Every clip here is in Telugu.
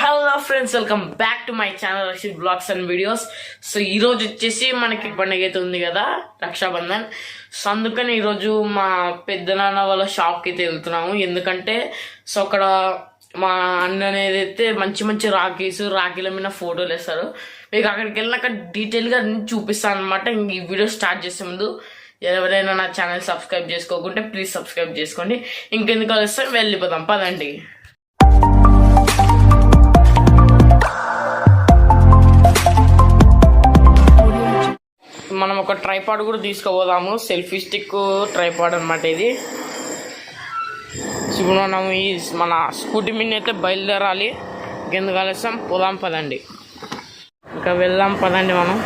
Hello friends, welcome back to my channel Rashid blogs and videos. So ఈరోజు వచ్చేసి మనకి పండుగ అయితే ఉంది కదా, రక్షాబంధన్. సో అందుకని ఈరోజు మా పెద్దనాన్న వాళ్ళ షాప్కి అయితే వెళ్తున్నాము. ఎందుకంటే సో అక్కడ మా అన్న అనేది అయితే మంచి మంచి రాఖీల మీద ఫోటోలు వేస్తారు. మీకు అక్కడికి వెళ్ళినాక డీటెయిల్గా చూపిస్తాను అనమాట. ఈ వీడియో స్టార్ట్ చేసే ముందు ఎవరైనా నా ఛానల్ సబ్స్క్రైబ్ చేసుకోకుంటే ప్లీజ్ సబ్స్క్రైబ్ చేసుకోండి. ఇంకెందుకు వస్తే వెళ్ళిపోదాం పదండి. మనం ఒక ట్రైపాడ్ కూడా తీసుకోపోదాము, సెల్ఫీ స్టిక్ ట్రైపాడ్ అనమాట ఇది. ఇప్పుడు మనం ఈ మన స్కూటీ మీద అయితే బయలుదేరాలి. ఇంకెందుకు ఆలస్యం, పోదాం పదండి. ఇంకా వెళ్దాం పదండి. మనం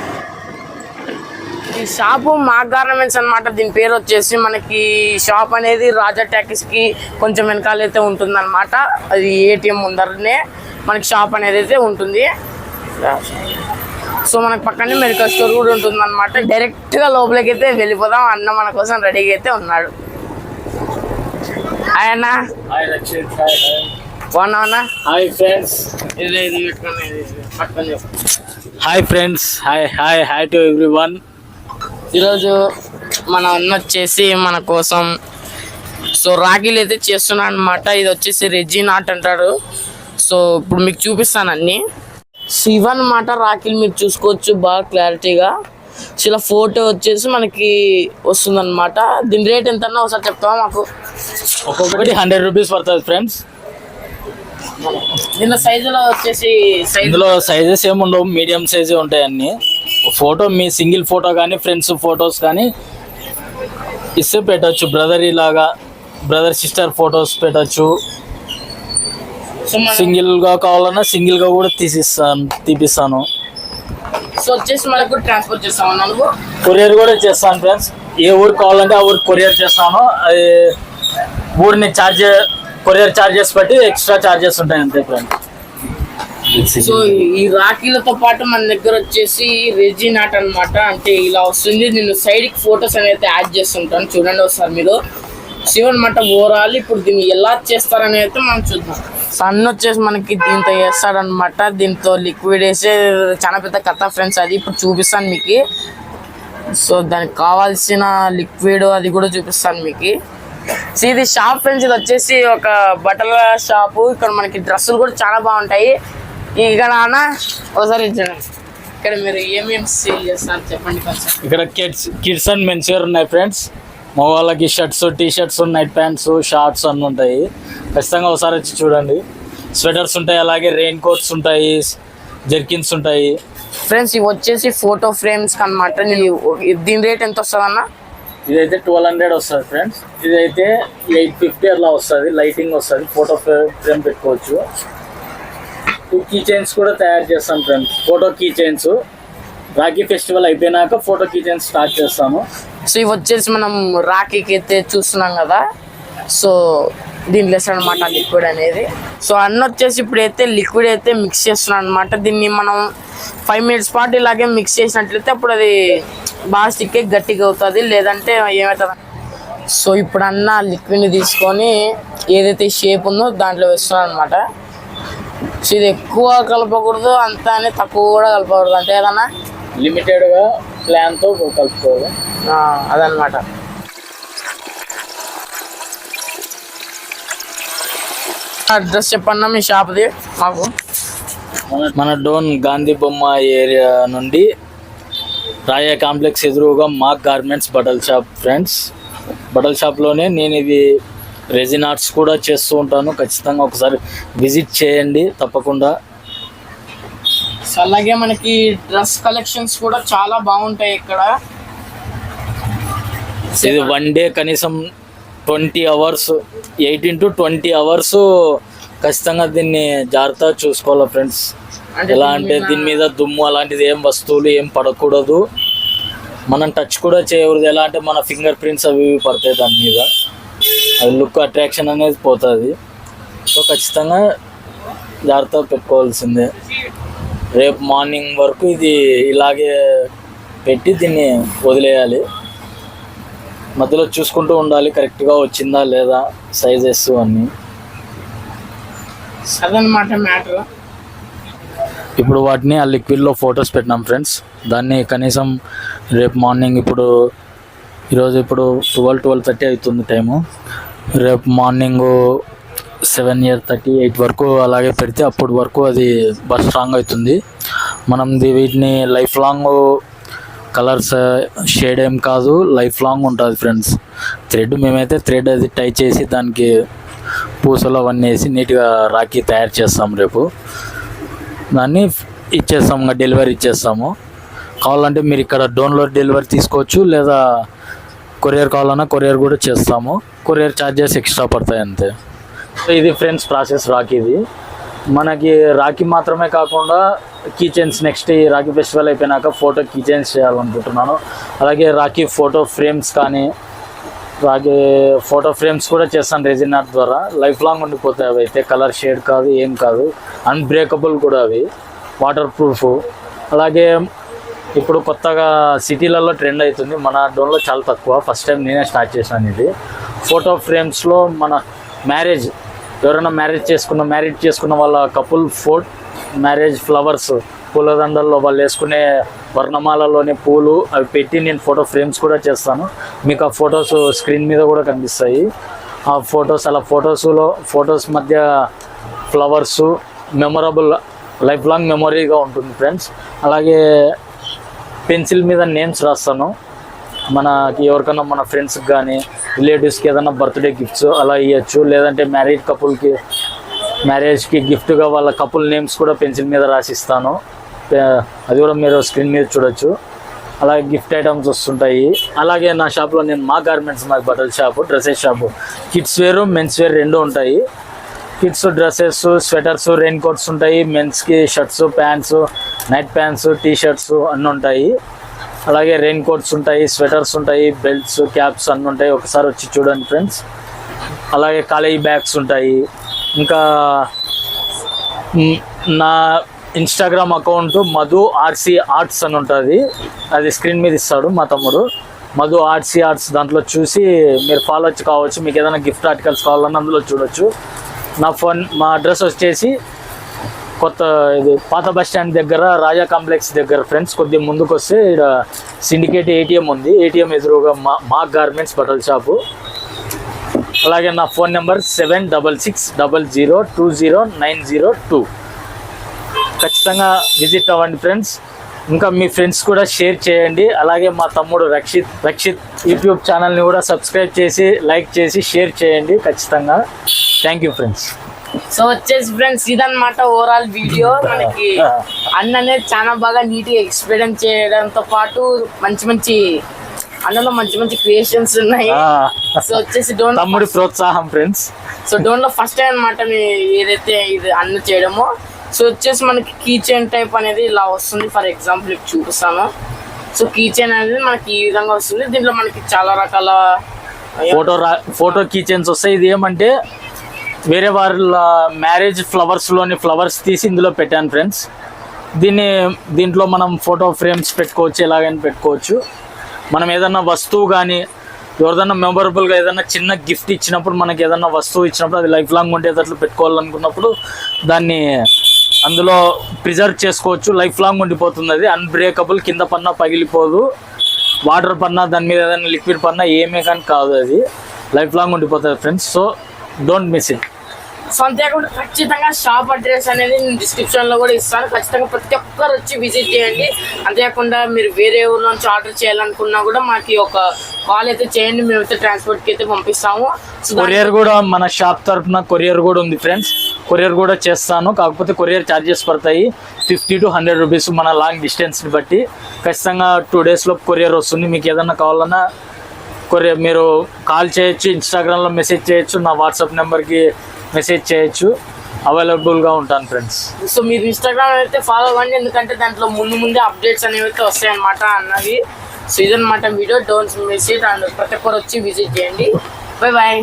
ఈ షాపు మా గార్మెంట్స్ అనమాట. దీని పేరు వచ్చేసి మనకి షాప్ అనేది రాజా టాకీస్కి కొంచెం వెనకాలైతే ఉంటుందన్నమాట. అది ఏటీఎం ముందరనే మనకి షాప్ అనేది అయితే ఉంటుంది. సో మనకు పక్కనే మెడికల్ స్టోర్ కూడా ఉంటుంది అనమాట. డైరెక్ట్గా లోపలికి అయితే వెళ్ళిపోదాం. అన్న మన కోసం రెడీగా అయితే ఉన్నాడు. హాయ్ అన్న. బాగున్నావన్నా? Hi friends. Hi friends. Hi to everyone. ఈరోజు మన అన్న వచ్చేసి మన కోసం సో రాఖీలు అయితే చేస్తున్నాడు అనమాట. ఇది వచ్చేసి రెజిన్ ఆర్ట్ అంటాడు. సో ఇప్పుడు మీకు చూపిస్తాను అన్నీ. శివ అన్నమాట రాఖీలు మీరు చూసుకోవచ్చు బాగా క్లారిటీగా. సో ఇలా ఫోటో వచ్చేసి మనకి వస్తుంది అనమాట. దీని రేట్ ఎంత అన్నా ఒకసారి చెప్తావా మాకు? ఒక్కొక్కటి 100 రూపీస్ పడుతుంది ఫ్రెండ్స్. దీనిలో సైజులో వచ్చేసి ఇందులో సైజెస్ ఏమి ఉండవు, మీడియం సైజే ఉంటాయి అన్నీ. ఫోటో మీ సింగిల్ ఫోటో కానీ ఫ్రెండ్స్ ఫొటోస్ కానీ ఇస్తే పెట్టచ్చు. బ్రదర్ సిస్టర్ ఫొటోస్ పెట్టచ్చు. సింగిల్గా కావాలన్నా సింగిల్గా కూడా తీపిస్తాను. సో వచ్చేసి మనకు ట్రాన్స్పోర్ట్ చేస్తాను, కొరియర్ కూడా చేస్తాను ఫ్రెండ్స్. ఏ ఊరికి కావాలంటే ఆ ఊరికి కొరియర్ చేస్తాను. అది ఊరిని కొరియర్ ఛార్జెస్ బట్టి ఎక్స్ట్రా ఛార్జెస్ ఉంటాయి అంతే ఫ్రెండ్స్. సో ఈ రాఖీలతో పాటు మన దగ్గర వచ్చేసి రెజిన్ ఆర్ట్ అనమాట. అంటే ఇలా వస్తుంది. నేను సైడ్కి ఫొటోస్ అనేది యాడ్ చేస్తుంటాను, చూడండి ఒకసారి మీరు. శివ అనమాట ఓవరాల్. ఇప్పుడు దీన్ని ఎలా చేస్తారని అయితే మనం చూద్దాం. సన్ వచ్చేసి మనకి దీంతో వేస్తాడనమాట. దీంతో లిక్విడ్ వేసే చాలా పెద్ద కథ ఫ్రెండ్స్. అది ఇప్పుడు చూపిస్తాను మీకు. సో దానికి కావాల్సిన లిక్విడ్ అది కూడా చూపిస్తాను మీకు. సో ఇది షాప్ ఫ్రెండ్స్. ఇది వచ్చేసి ఒక బట్టల షాపు. ఇక్కడ మనకి డ్రెస్సులు కూడా చాలా బాగుంటాయి. ఇక్కడ అన్న ఒకసారి ఇక్కడ మీరు ఏమేమి సేల్ చేస్తారు చెప్పండి కొంచెం. ఇక్కడ కిడ్స్ అండ్ మెన్స్ వేర్ ఉన్నాయి ఫ్రెండ్స్. మా వాళ్ళకి shirts, T shirts, night pants, shorts అన్నీ ఉంటాయి. ఖచ్చితంగా ఒకసారి వచ్చి చూడండి. స్వెటర్స్ ఉంటాయి, అలాగే రెయిన్ కోట్స్ ఉంటాయి, జర్కిన్స్ ఉంటాయి ఫ్రెండ్స్. ఇవి వచ్చేసి ఫోటో ఫ్రేమ్స్ అనమాట. దీని రేట్ ఎంత వస్తుంది అన్న? ఇదైతే 1200 వస్తుంది ఫ్రెండ్స్. ఇదైతే 850 అలా వస్తుంది. లైటింగ్ వస్తుంది, ఫోటో ఫ్రేమ్ పెట్టుకోవచ్చు. 2 కీ చైన్స్ కూడా తయారు చేస్తాం friends. Photo key chains Rakhi festival అయిపోయినాక ఫోటో కీ చైన్స్ స్టార్ట్ చేస్తాము. సో ఇవి వచ్చేసి మనం రాఖీకి అయితే చూస్తున్నాం కదా. సో దీంట్లో వేస్తాడు అనమాట లిక్విడ్ అనేది. సో అన్న వచ్చేసి ఇప్పుడైతే లిక్విడ్ అయితే మిక్స్ చేస్తున్నాడు అనమాట. దీన్ని మనం 5 మినిట్స్ పాటు ఇలాగే మిక్స్ చేసినట్లయితే అప్పుడు అది బాగా స్టిక్ గట్టిగా అవుతుంది, లేదంటే ఏమవుతుంది. సో ఇప్పుడు అన్న లిక్విడ్ని తీసుకొని ఏదైతే షేప్ ఉందో దాంట్లో వేస్తున్నాడు అనమాట. సో ఇది ఎక్కువ కలపకూడదు, అంతా అని తక్కువ కూడా కలపకూడదు, అంతే కదన్నా. లిమిటెడ్గా ప్లాన్తో కలుపుకోవాలి అదనమాట. అడ్రస్ చెప్పన్నా మీ షాప్ది మాకు. మన డోన్ గాంధీ బొమ్మ ఏరియా నుండి రాయా కాంప్లెక్స్ ఎదురుగా మాక్ గార్మెంట్స్ బట్టల షాప్ ఫ్రెండ్స్. బట్టల షాప్లోనే నేను ఇది రెజిన్ ఆర్ట్స్ కూడా చేస్తూ ఉంటాను. ఖచ్చితంగా ఒకసారి విజిట్ చేయండి తప్పకుండా. అలాగే మనకి డ్రెస్ కలెక్షన్స్ కూడా చాలా బాగుంటాయి ఇక్కడ. ఇది 1 డే కనీసం 20 అవర్స్, 18 to 20 అవర్స్ ఖచ్చితంగా దీన్ని జాగ్రత్తగా చూసుకోవాలి ఫ్రెండ్స్. ఎలా అంటే దీని మీద దుమ్ము అలాంటిది ఏం వస్తువులు ఏం పడకూడదు, మనం టచ్ కూడా చేయకూడదు. ఎలా అంటే మన ఫింగర్ ప్రింట్స్ అవి పడతాయి దాని మీద, అది లుక్ అట్రాక్షన్ అనేది పోతుంది. సో ఖచ్చితంగా జాగ్రత్తగా పెట్టుకోవాల్సిందే. రేపు మార్నింగ్ వరకు ఇది ఇలాగే పెట్టి దీన్ని వదిలేయాలి. మధ్యలో చూసుకుంటూ ఉండాలి కరెక్ట్గా వచ్చిందా లేదా సైజెస్ అన్నీ. అదనమాట మ్యాటర్. ఇప్పుడు వాటిని ఆ లిక్విడ్లో ఫొటోస్ పెట్టినాం ఫ్రెండ్స్. దాన్ని కనీసం రేపు మార్నింగ్ ఈరోజు 12:30 అవుతుంది టైము. రేపు మార్నింగ్ 7:30, 8 వరకు అలాగే పెడితే అప్పటి వరకు అది బాగా స్ట్రాంగ్ అవుతుంది. మనం వీటిని లైఫ్ లాంగ్ కలర్స్ షేడ్ ఏం కాదు, లైఫ్ లాంగ్ ఉంటుంది ఫ్రెండ్స్. మేమైతే థ్రెడ్ అది టై చేసి దానికి పూసలు అవన్నీ వేసి నీట్గా రాఖీ తయారు చేస్తాం. రేపు దాన్ని ఇచ్చేస్తాము, డెలివరీ ఇచ్చేస్తాము. కావాలంటే మీరు ఇక్కడ డోన్లో డెలివరీ తీసుకోవచ్చు, లేదా కొరియర్ కావాలన్నా కొరియర్ కూడా చేస్తాము. కొరియర్ ఛార్జెస్ ఎక్స్ట్రా పడతాయి అంతే. ఇది ఫ్రెండ్స్ ప్రాసెస్ రాఖీది. మనకి రాఖీ మాత్రమే కాకుండా కీ చైన్స్, నెక్స్ట్ ఈ రాఖీ ఫెస్టివల్ అయిపోయినాక ఫోటో కీ చైన్స్ చేయాలనుకుంటున్నాను. అలాగే రాఖీ ఫోటో ఫ్రేమ్స్ కానీ, రాఖీ ఫోటో ఫ్రేమ్స్ కూడా చేస్తాను రెజిన్ ఆర్ట్ ద్వారా. లైఫ్ లాంగ్ ఉండిపోతాయి అవి అయితే, కలర్ షేడ్ కాదు, ఏం కాదు, అన్బ్రేకబుల్ కూడా అవి, వాటర్ ప్రూఫ్. అలాగే ఇప్పుడు కొత్తగా సిటీలలో ట్రెండ్ అవుతుంది, మన డోన్లో చాలా తక్కువ. ఫస్ట్ టైం నేనే స్టార్ట్ చేశాను ఇది. ఫోటో ఫ్రేమ్స్లో మన ఎవరైనా మ్యారేజ్ చేసుకున్న వాళ్ళ కపుల్ మ్యారేజ్ ఫ్లవర్స్, పూలదండల్లో వాళ్ళు వేసుకునే వర్ణమాలలోని పూలు అవి పెట్టి నేను ఫోటో ఫ్రేమ్స్ కూడా చేస్తాను. మీకు ఆ ఫొటోస్ స్క్రీన్ మీద కూడా కనిపిస్తాయి. ఆ ఫొటోస్ అలా ఫొటోస్ మధ్య ఫ్లవర్స్ మెమొరబుల్, లైఫ్ లాంగ్ మెమొరీగా ఉంటుంది ఫ్రెండ్స్. అలాగే పెన్సిల్ మీద నేమ్స్ రాస్తాను. మనకి ఎవరికైనా మన ఫ్రెండ్స్కి కానీ రిలేటివ్స్కి ఏదైనా బర్త్డే గిఫ్ట్స్ అలా ఇవ్వచ్చు. లేదంటే మ్యారేజ్కి గిఫ్ట్గా వాళ్ళ కపుల్ నేమ్స్ కూడా పెన్సిల్ మీద రాసిస్తాను. అది కూడా మీరు స్క్రీన్ మీద చూడొచ్చు. అలాగే గిఫ్ట్ ఐటమ్స్ వస్తుంటాయి. అలాగే నా షాప్లో మా గార్మెంట్స్, మాది బట్టల షాపు, డ్రెస్సెస్ షాపు. కిడ్స్ వేరు, మెన్స్ వేర్ రెండు ఉంటాయి. Kids dresses, sweaters, rain coats ఉంటాయి. మెన్స్కి shirts, pants, night pants, T shirts అన్నీ ఉంటాయి. అలాగే రెయిన్ కోట్స్ ఉంటాయి, స్వెటర్స్ ఉంటాయి, బెల్ట్స్, క్యాప్స్ అన్నీ ఉంటాయి. ఒకసారి వచ్చి చూడండి ఫ్రెండ్స్. అలాగే కాలేజీ బ్యాగ్స్ ఉంటాయి. ఇంకా నా Instagram account Madhu RC arts అని ఉంటుంది, అది స్క్రీన్ మీద ఇస్తాడు మా తమ్ముడు, మధు ఆర్సీ ఆర్ట్స్. దాంట్లో చూసి మీరు ఫాలో కావచ్చు. మీకు ఏదైనా గిఫ్ట్ ఆర్టికల్స్ కావాలన్నా అందులో చూడొచ్చు. మా అడ్రస్ వచ్చేసి పాత బస్ స్టాండ్ దగ్గర, రాజా కాంప్లెక్స్ దగ్గర ఫ్రెండ్స్. కొద్దిగా ముందుకు వస్తే ఇక్కడ సిండికేట్ ఏటీఎం ఉంది, ఏటీఎం ఎదురుగా మా గార్మెంట్స్ బట్టల షాపు. అలాగే నా ఫోన్ నెంబర్ 7660020902. ఖచ్చితంగా విజిట్ అవ్వండి ఫ్రెండ్స్. ఇంకా మీ ఫ్రెండ్స్ కూడా షేర్ చేయండి. అలాగే మా తమ్ముడు రక్షిత్ యూట్యూబ్ ఛానల్ని కూడా సబ్స్క్రైబ్ చేసి, లైక్ చేసి, షేర్ చేయండి ఖచ్చితంగా. Thank you friends. సో వచ్చేసి ఫ్రెండ్స్ ఇదన్నమాట ఓవరాల్ వీడియో. మనకి అన్న అనేది చాలా బాగా నీట్గా ఎక్స్ప్లెయిన్ చేయడంతో పాటు అన్నలో మంచి మంచి క్రియేషన్స్ ఉన్నాయి. సో వచ్చేసి తమ్ముడి ప్రోత్సాహం ఫ్రెండ్స్. సో డోన్లో ఫస్ట్ టైం అనమాట ఏదైతే ఇది అన్న చేయడమో. సో వచ్చేసి మనకి కీ చైన్ టైప్ అనేది ఇలా వస్తుంది. ఫర్ ఎగ్జాంపుల్ ఇప్పుడు చూపిస్తాను. సో కీ చైన్ అనేది మనకి ఈ విధంగా వస్తుంది. దీంట్లో మనకి చాలా రకాల ఫోటో కీ చైన్స్ వస్తాయి. ఇది ఏమంటే వేరే వాళ్ళ మ్యారేజ్ ఫ్లవర్స్ తీసి ఇందులో పెట్టాను ఫ్రెండ్స్. దీంట్లో మనం ఫోటో ఫ్రేమ్స్ పెట్టుకోవచ్చు, ఎలాగైనా పెట్టుకోవచ్చు. మనం ఏదన్నా వస్తువు కానీ ఎవరిదన్నా మెమొరబుల్గా ఏదన్నా చిన్న గిఫ్ట్ ఇచ్చినప్పుడు, మనకి ఏదన్నా వస్తువు ఇచ్చినప్పుడు అది లైఫ్ లాంగ్ ఉండేటట్లు పెట్టుకోవాలనుకున్నప్పుడు దాన్ని అందులో ప్రిజర్వ్ చేసుకోవచ్చు. లైఫ్ లాంగ్ ఉండిపోతుంది. అది అన్బ్రేకబుల్, కింద పన్నా పగిలిపోదు, వాటర్ పన్నా దాని మీద ఏదైనా లిక్విడ్ పన్నా ఏమే కానీ కాదు, అది లైఫ్ లాంగ్ ఉండిపోతుంది friends. So don't miss it. So అంతేకాకుండా ఖచ్చితంగా షాప్ అడ్రస్ అనేది నేను డిస్క్రిప్షన్లో కూడా ఇస్తాను. ఖచ్చితంగా ప్రతి ఒక్కరు వచ్చి విజిట్ చేయండి. అంతేకాకుండా మీరు వేరే ఊరు నుంచి ఆర్డర్ చేయాలనుకున్నా కూడా మాకు ఒక కాల్ అయితే చేయండి, మేమైతే ట్రాన్స్పోర్ట్కి అయితే పంపిస్తాము. కొరియర్ కూడా మన షాప్ తరఫున కొరియర్ కూడా ఉంది ఫ్రెండ్స్. కొరియర్ కూడా చేస్తాను, కాకపోతే కొరియర్ ఛార్జెస్ పడతాయి 50 to 100 రూపీస్ మన లాంగ్ డిస్టెన్స్ని బట్టి. ఖచ్చితంగా 2 డేస్లో కొరియర్ వస్తుంది. మీకు ఏదన్నా కావాలన్నా కొరియర్ మీరు కాల్ చేయొచ్చు, ఇన్స్టాగ్రామ్లో మెసేజ్ చేయొచ్చు, నా వాట్సాప్ నెంబర్కి మెసేజ్ చేయొచ్చు. అవైలబుల్గా ఉంటాను ఫ్రెండ్స్. సో మీరు ఇన్స్టాగ్రామ్ అయితే ఫాలో అవ్వండి, ఎందుకంటే దాంట్లో ముందే అప్డేట్స్ అనేవి అయితే వస్తాయన్నమాట అన్నది. సో ఇదన్నమాట video. Don't miss it. And ప్రతి ఒక్కరు వచ్చి విజిట్ చేయండి. Bye bye.